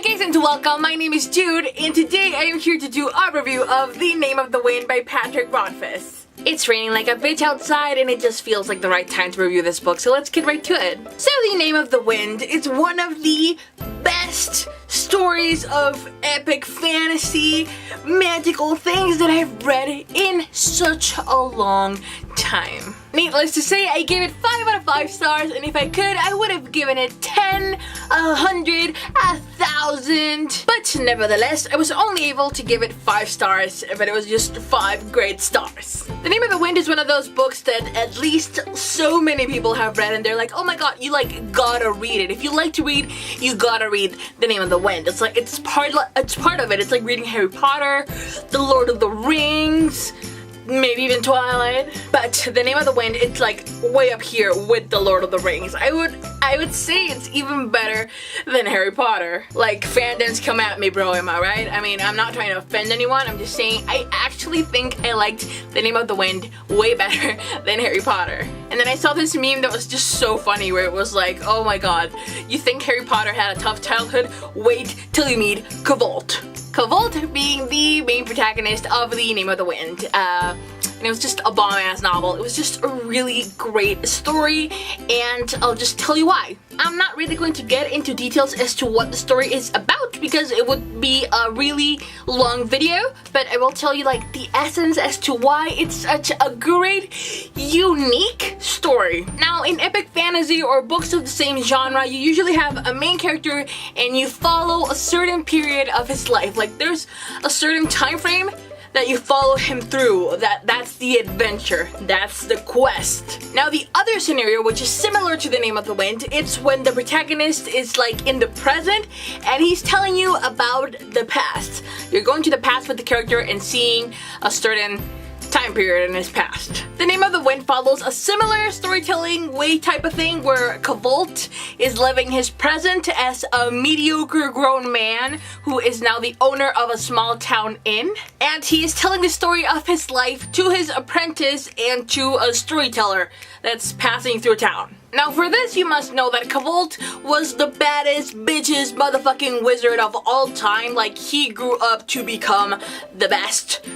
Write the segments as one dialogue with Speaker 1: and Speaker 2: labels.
Speaker 1: guys, and welcome. My name is Jude, and today I am here to do a review of The Name of the Wind by Patrick Rothfuss. It's raining like a bitch outside, and it just feels like the right time to review this book, so let's get right to it. So The Name of the Wind is one of the best stories of epic fantasy, magical things that I've read in such a long time. Needless to say, I gave it 5 out of 5 stars, and if I could, I would have given it 10, 100, 1,000. But nevertheless, I was only able to give it 5 stars, but it was just 5 great stars. The Name of the Wind is one of those books that at least so many people have read, and they're like, oh my god, you gotta read it. If you like to read, you gotta read The Name of the Wind. It's like, it's part of it. It's like reading Harry Potter, The Lord of the Rings, maybe even Twilight. But The Name of the Wind, it's like way up here with The Lord of the Rings. I would say it's even better than Harry Potter. Like, fandoms come at me, bro, am I right? I mean, I'm not trying to offend anyone, I'm just saying I actually think I liked The Name of the Wind way better than Harry Potter. And then I saw this meme that was just so funny where it was like, oh my god, you think Harry Potter had a tough childhood? Wait till you meet Cavolt. Cavolt being the main protagonist of The Name of the Wind. And it was just a bomb-ass novel. It was just a really great story, and I'll just tell you why. I'm not really going to get into details as to what the story is about because it would be a really long video, but I will tell you like the essence as to why it's such a great, unique story. Now, in epic fantasy or books of the same genre, you usually have a main character and you follow a certain period of his life. Like, there's a certain time frame that you follow him through. That's the adventure. That's the quest. Now, the other scenario, which is similar to The Name of the Wind, it's when the protagonist is like in the present and he's telling you about the past. You're going to the past with the character and seeing a certain time period in his past. The Name of the Wind follows a similar storytelling way type of thing where Cavolt is living his present as a mediocre grown man who is now the owner of a small town inn, and he is telling the story of his life to his apprentice and to a storyteller that's passing through town. Now, for this, you must know that Cavolt was the baddest, bitches, motherfucking wizard of all time. Like, he grew up to become the best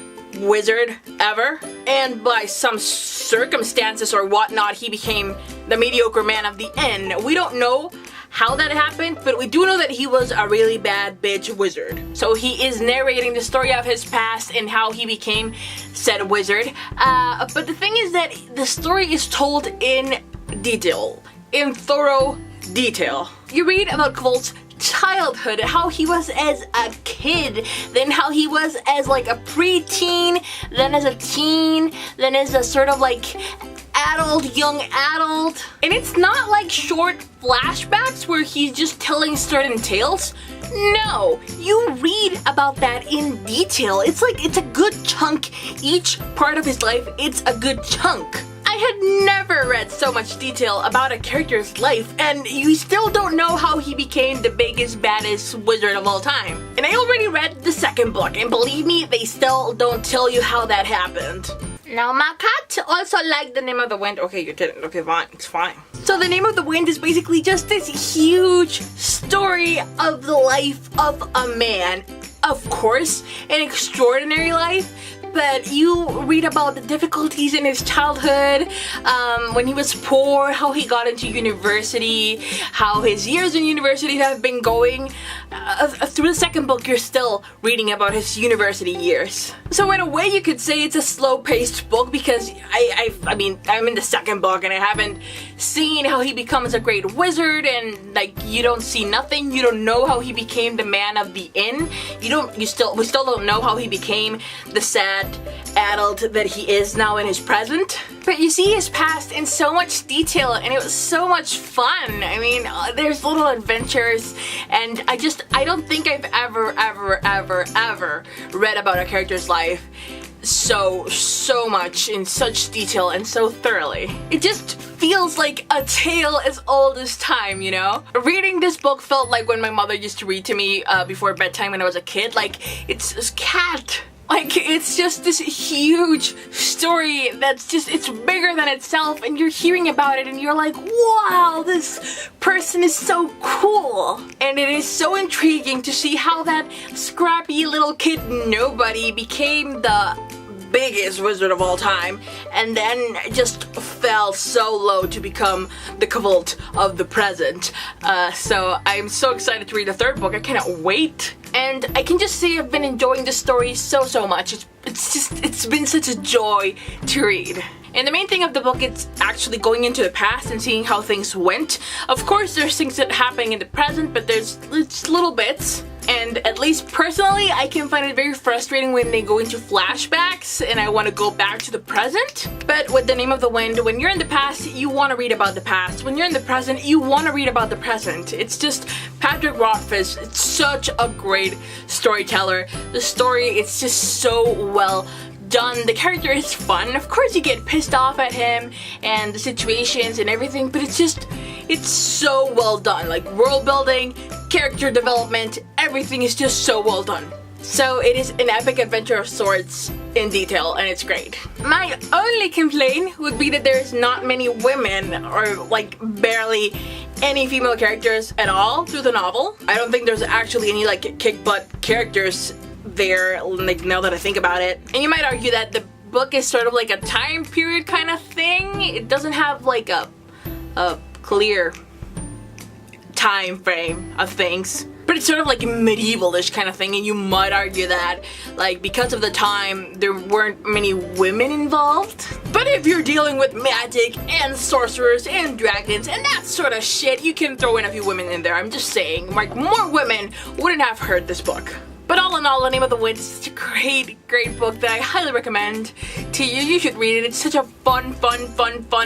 Speaker 1: wizard ever, and by some circumstances or whatnot, he became the mediocre man of the inn. We don't know how that happened, but we do know that he was a really bad bitch wizard. So he is narrating the story of his past and how he became said wizard. But the thing is that the story is told in detail, in thorough detail. You read about Cavolt's childhood, how he was as a kid, then how he was as like a preteen, then as a teen, then as a sort of like adult, young adult. And it's not like short flashbacks where he's just telling certain tales. No, you read about that in detail. It's like, it's a good chunk. Each part of his life, it's a good chunk. I had never read so much detail about a character's life, and you still don't know how he became the biggest, baddest wizard of all time. And I already read the second book, and believe me, they still don't tell you how that happened. Now, my cat also liked The Name of the Wind. Okay, you didn't. Okay, fine. It's fine. So The Name of the Wind is basically just this huge story of the life of a man. Of course, an extraordinary life, but you read about the difficulties in his childhood, when he was poor, how he got into university, how his years in university have been going. Through the second book, you're still reading about his university years. So in a way, you could say it's a slow-paced book because I mean, I'm in the second book and I haven't seen how he becomes a great wizard, and like, you don't see nothing. You don't know how he became the man of the inn. We still don't know how he became the sad adult that he is now in his present. But you see his past in so much detail, and it was so much fun. I mean, there's little adventures, and I don't think I've ever read about a character's life so much in such detail and so thoroughly. It just feels like a tale as old as time, you know? Reading this book felt like when my mother used to read to me before bedtime when I was a kid. Like, it's cat Like, it's just this huge story that's just, it's bigger than itself, and you're hearing about it and you're like, wow, this person is so cool. And it is so intriguing to see how that scrappy little kid nobody became the biggest wizard of all time, and then just fell so low to become the Cavalt of the present. So I'm so excited to read the third book. I cannot wait. And I can just say I've been enjoying the story so much. It's been such a joy to read. And the main thing of the book, it's actually going into the past and seeing how things went. Of course, there's things that are happening in the present, but there's little bits. And at least personally, I can find it very frustrating when they go into flashbacks and I want to go back to the present. But with the Name of the Wind, when you're in the past, you want to read about the past. When you're in the present, you want to read about the present. It's just Patrick Rothfuss. It's such a great storyteller. The story, it's just so well done. The character is fun. Of course you get pissed off at him and the situations and everything, but it's so well done. Like, world building, character development, everything is just so well done. So it is an epic adventure of sorts in detail, and it's great. My only complaint would be that there's not many women, or like barely any female characters at all through the novel. I don't think there's actually any like kick-butt characters there, like, now that I think about it. And you might argue that the book is sort of like a time period kind of thing. It doesn't have like a clear time frame of things, but it's sort of like a medieval-ish kind of thing, and you might argue that, like, because of the time, there weren't many women involved. But if you're dealing with magic and sorcerers and dragons and that sort of shit, you can throw in a few women in there. I'm just saying, like, more women wouldn't have heard this book. But all in all, The Name of the Wind is such a great book that I highly recommend to you. You should read it. It's such a fun,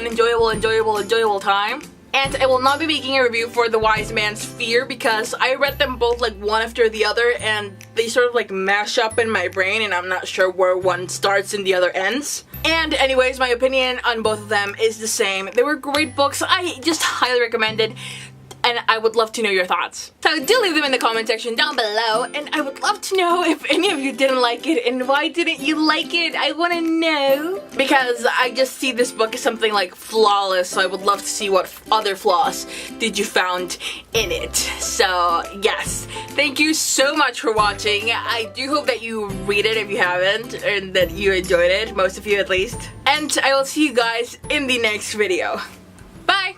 Speaker 1: enjoyable time. And I will not be making a review for The Wise Man's Fear because I read them both like one after the other and they sort of like mash up in my brain and I'm not sure where one starts and the other ends. And anyways, my opinion on both of them is the same. They were great books. I just highly recommend it. And I would love to know your thoughts. So do leave them in the comment section down below, and I would love to know if any of you didn't like it, and why didn't you like it? I want to know. Because I just see this book as something like flawless, so I would love to see what other flaws did you found in it. So yes, thank you so much for watching. I do hope that you read it if you haven't, and that you enjoyed it, most of you at least. And I will see you guys in the next video. Bye!